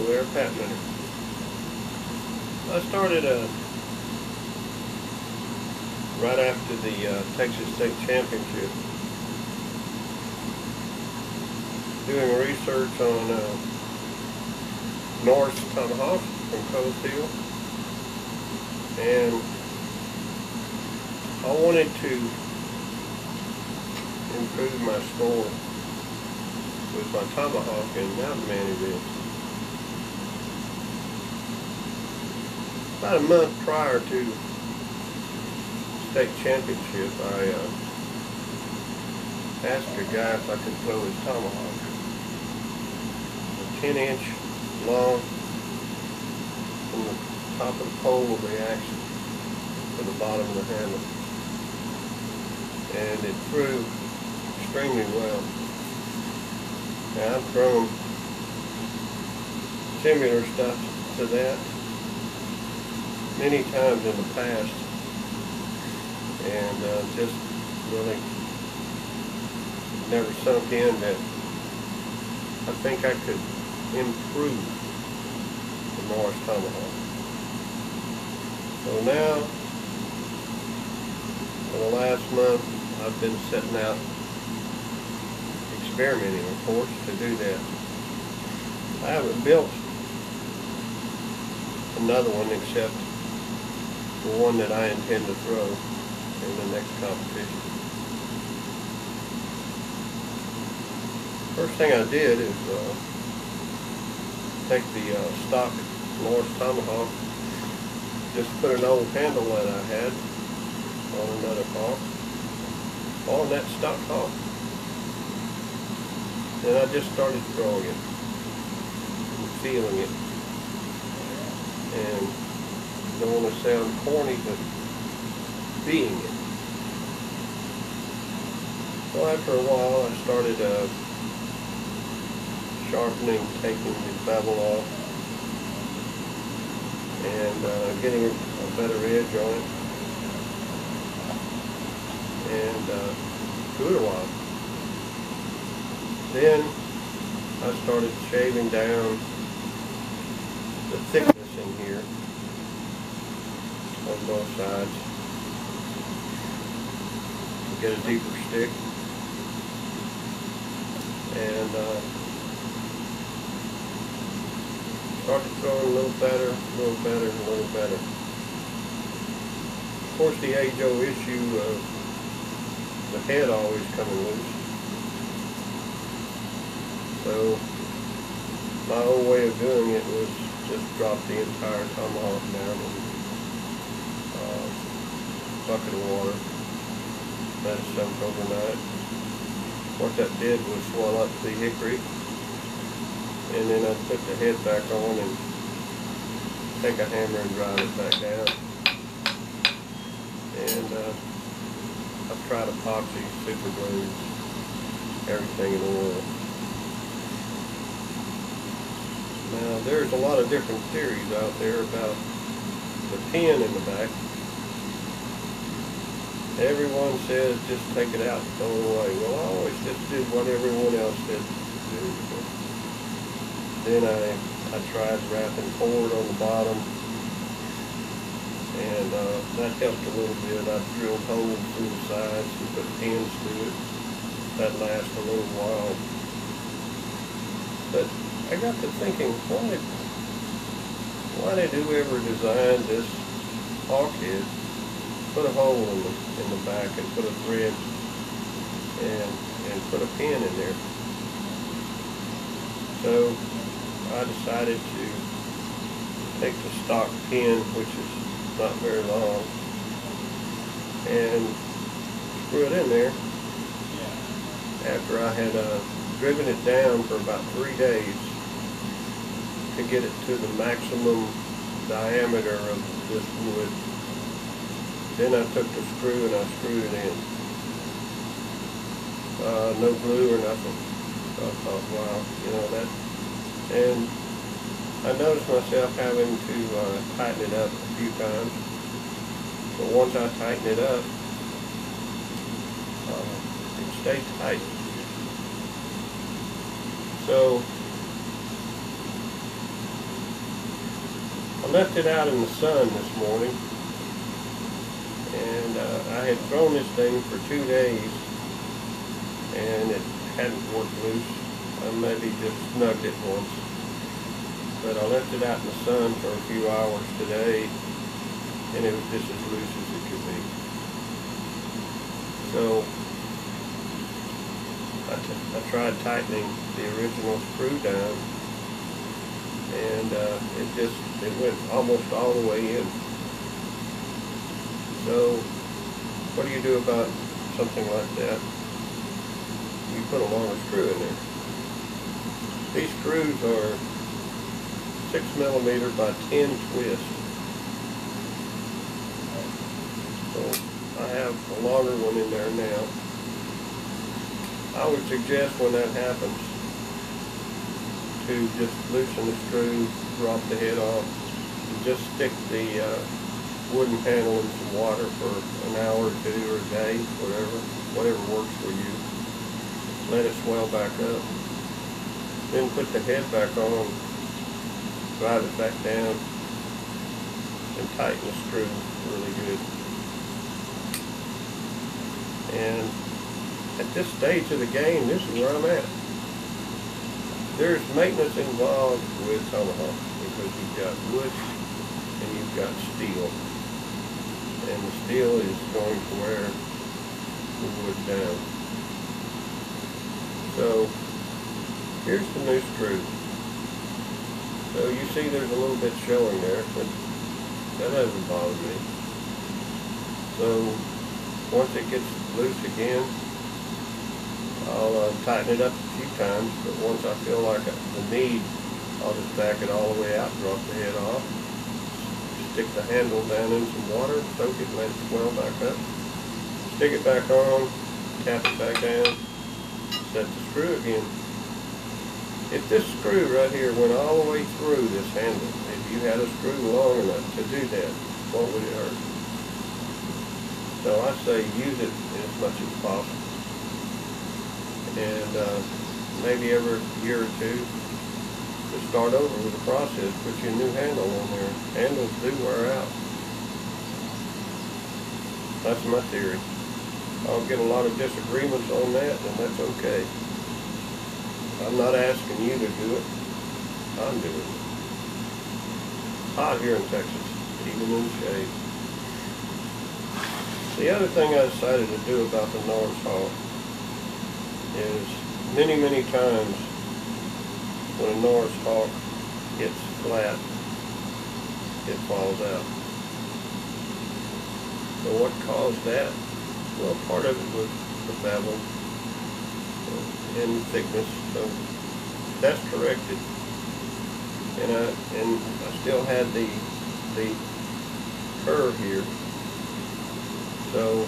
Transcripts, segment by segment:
there, patenting it. I started right after the Texas State Championship doing research on Norse Tomahawk from Cold Steel, and I wanted to improve my score with my Tomahawk in mountain man events. About a month prior to state championship, I asked a guy if I could throw his Tomahawk, a 10-inch long from the top of the pole of the action to the bottom of the handle, and it threw extremely well. Now, I've thrown similar stuff to that many times in the past, and just really never sunk in that I think I could improve the Norse Tomahawk. So now, for the last month, I've been setting out experimenting, of course, to do that. I haven't built another one except the one that I intend to throw in the next competition. First thing I did is take the stock Norse Tomahawk, just put an old handle that I had on another hawk, on that stock hawk. And I just started throwing it and feeling it. And I don't want to sound corny, but being it. So after a while, I started sharpening, taking the bevel off, and getting a better edge on it. And do it a while. Then I started shaving down the thickness in here on both sides to get a deeper stick, and started throwing a little better, a little better, a little better. Of course, the age-old issue of the head always coming loose. So my old way of doing it was just drop the entire tomahawk down in a bucket of water, let it soak overnight. What that did was swell up the hickory, and then I put the head back on and take a hammer and drive it back down. And I've tried epoxy, super glues, everything in the world. Now, there's a lot of different theories out there about the pin in the back. Everyone says just take it out and throw it away. Well, I always just did what everyone else did do. Then I tried wrapping cord on the bottom, and that helped a little bit. I drilled holes through the sides and put pins through it. That lasted a little while. But I got to thinking, why did whoever designed this hawk head put a hole in the back and put a thread and put a pin in there? So I decided to take the stock pin, which is not very long, and screw it in there. After I had driven it down for about 3 days to get it to the maximum diameter of this wood, then I took the screw and I screwed it in. No glue or nothing. So I thought, wow, you know that. And I noticed myself having to tighten it up a few times. But once I tightened it up, it stayed tight. So left it out in the sun this morning, and I had thrown this thing for 2 days, and it hadn't worked loose. I maybe just snugged it once, but I left it out in the sun for a few hours today, and it was just as loose as it could be. So I tried tightening the original screw down, and it went almost all the way in. So what do you do about something like that? You put a longer screw in there. These screws are 6mm by 10 twists. So I have a longer one in there now. I would suggest when that happens to just loosen the screw, drop the head off, and just stick the wooden handle in some water for an hour or 2 or a day, whatever works for you. Let it swell back up. Then put the head back on, drive it back down, and tighten the screw really good. And at this stage of the game, this is where I'm at. There's maintenance involved with tomahawks because you've got wood and you've got steel. And the steel is going to wear the wood down. So here's the new screw. So you see there's a little bit showing there, but that doesn't bother me. So once it gets loose again, I'll tighten it up a few times, but once I feel like the need, I'll just back it all the way out, drop the head off, stick the handle down in some water, soak it, let it swell back up, stick it back on, tap it back down, set the screw again. If this screw right here went all the way through this handle, if you had a screw long enough to do that, what would it hurt? So I say use it as much as possible. And maybe every year or two to start over with the process, put your new handle on there. Handles do wear out. That's my theory. I'll get a lot of disagreements on that, and that's okay. I'm not asking you to do it. I'm doing it. It's hot here in Texas, even in the shade. The other thing I decided to do about the Norse Hawk is many times when a Norse Hawk hits flat, it falls out. So what caused that? Well, part of it was the bevel and thickness, so that's corrected. And I still had the curve here, so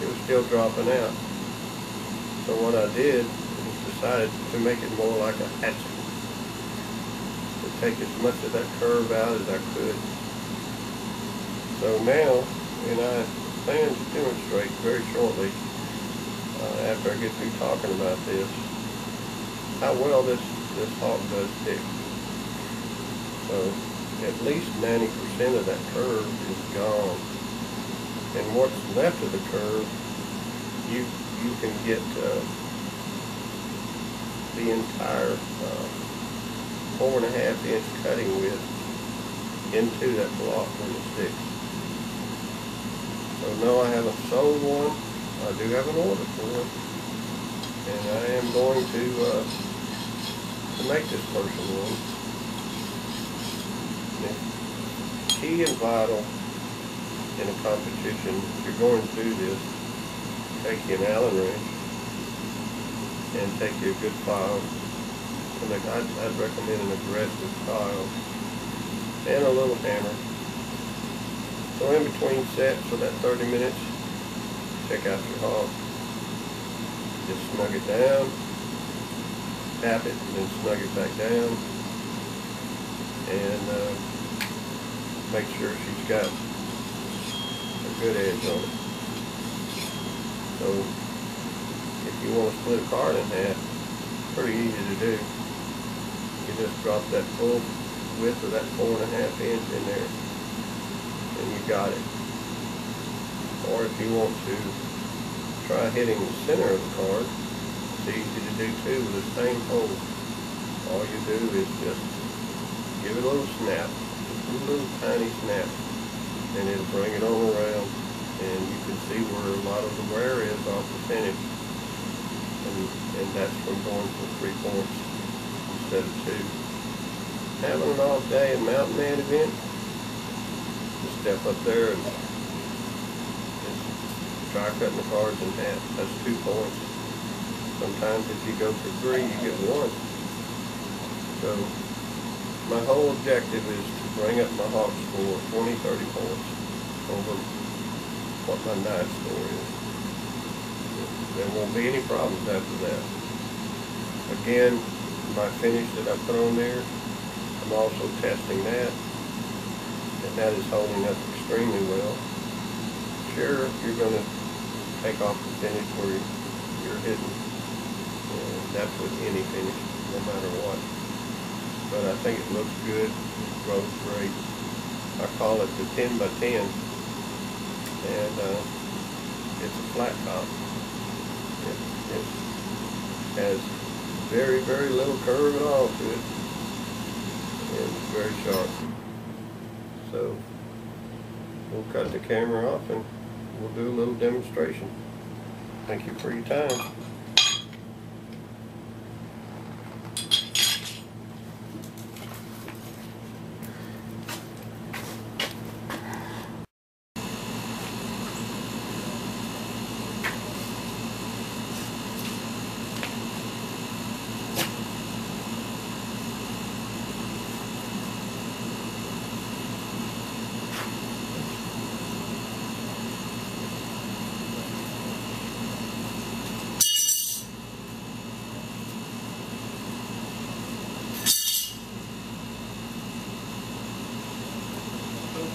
it was still dropping out. So what I did was decided to make it more like a hatchet, to take as much of that curve out as I could. So now, and I plan to demonstrate very shortly, after I get through talking about this, how well this hawk does stick. So at least 90% of that curve is gone. And what's left of the curve, you can get the entire 4.5-inch cutting width into that block when it sticks. So no, I haven't sold one. I do have an order for one, and I am going to make this person one. And key and vital in a competition, if you're going to do this, take you an Allen wrench and take you a good file. I'd recommend an aggressive file and a little hammer. So in between sets for that 30 minutes, check out your hawk. Just snug it down, tap it, and then snug it back down, and make sure she's got a good edge on it. So if you want to split a card in half, pretty easy to do. You just drop that full width of that 4.5 inch in there, and you got it. Or if you want to try hitting the center of the card, it's easy to do too with the same hole. All you do is just give it a little snap, just a little tiny snap, and it'll bring it on around, and you can see where a lot of the wear is off the finish. And that's from going for 3 points instead of 2. Having an off day at Mountain Man event, just step up there and just try cutting the cards in half. That's 2 points. Sometimes if you go for 3, you get 1. So my whole objective is to bring up my hawk score 20-30 points over what my knife score is. There won't be any problems after that. Again, my finish that I put on there, I'm also testing that, and that is holding up extremely well. Sure, you're going to take off the finish where you're hitting, and that's with any finish, no matter what. But I think it looks good, it grows great. I call it the 10 by 10, and it's a flat top. It has very, very little curve at all to it, and it's very sharp. So we'll cut the camera off and we'll do a little demonstration. Thank you for your time.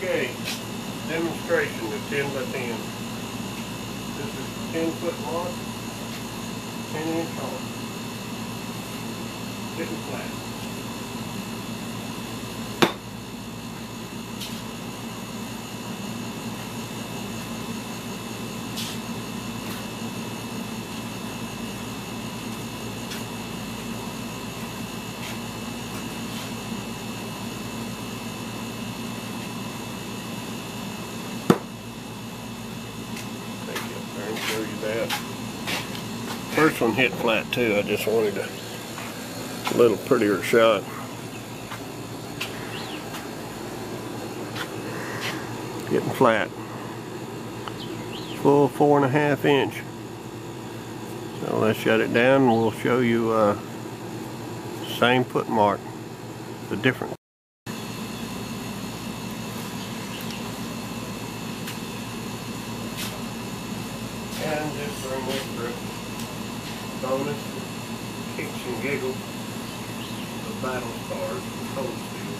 Okay, demonstration of 10 by 10. This is 10-foot mark, 10-inch hawk, sitting flat. Show you that. First one hit flat too. I just wanted a little prettier shot. Getting flat. Full 4.5 inch. So let's shut it down and we'll show you same foot mark, the difference. And just for an extra bonus, kicks and giggles, the battle scars from cold steel.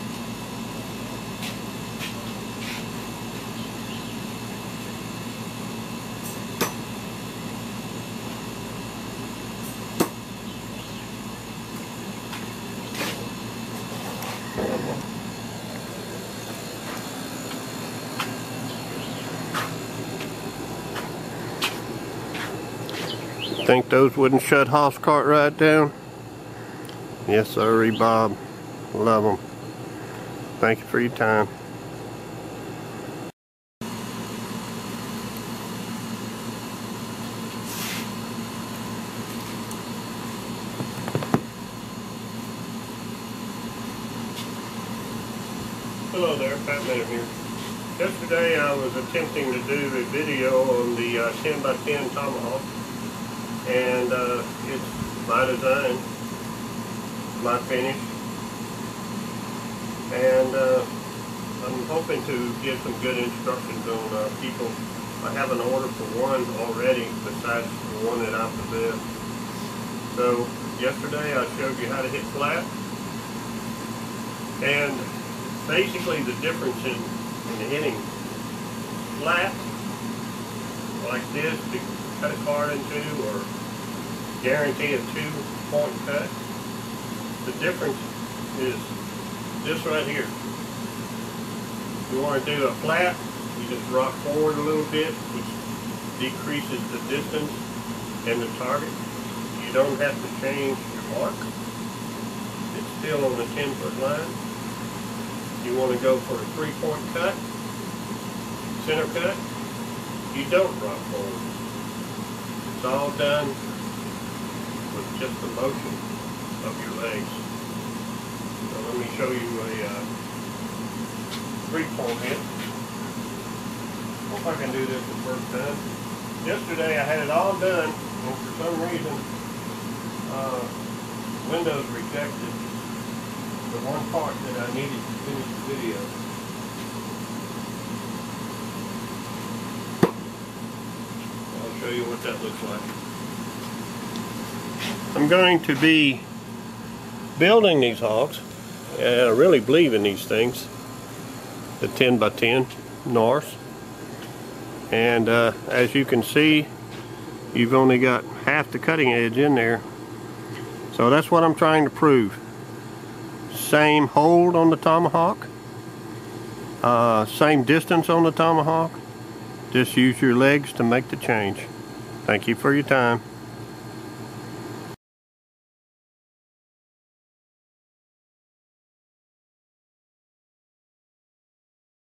Think those wouldn't shut Hoss cart right down? Yes, sir, Bob. Love them. Thank you for your time. Hello there, Pat Minute here. Yesterday I was attempting to do a video on the 10 by 10 Tomahawk. And it's my design, my finish, and I'm hoping to give some good instructions on people. I have an order for one already besides the one that I possess. So yesterday I showed you how to hit flat, and basically the difference in hitting flat like this to cut a card in two, or guarantee a 2-point cut. The difference is this right here. If you want to do a flat, you just rock forward a little bit, which decreases the distance and the target. You don't have to change your mark. It's still on the 10-foot line. You want to go for a 3-point cut, center cut, you don't rock forward. It's all done with just the motion of your legs. So let me show you a 3-point hit. Hope I can do this the first time. Yesterday I had it all done, and for some reason Windows rejected the one part that I needed to finish the video. I'll show you what that looks like. I'm going to be building these hawks, and I really believe in these things, the 10x10 Norse. And as you can see, you've only got half the cutting edge in there. So that's what I'm trying to prove. Same hold on the tomahawk, same distance on the tomahawk. Just use your legs to make the change. Thank you for your time.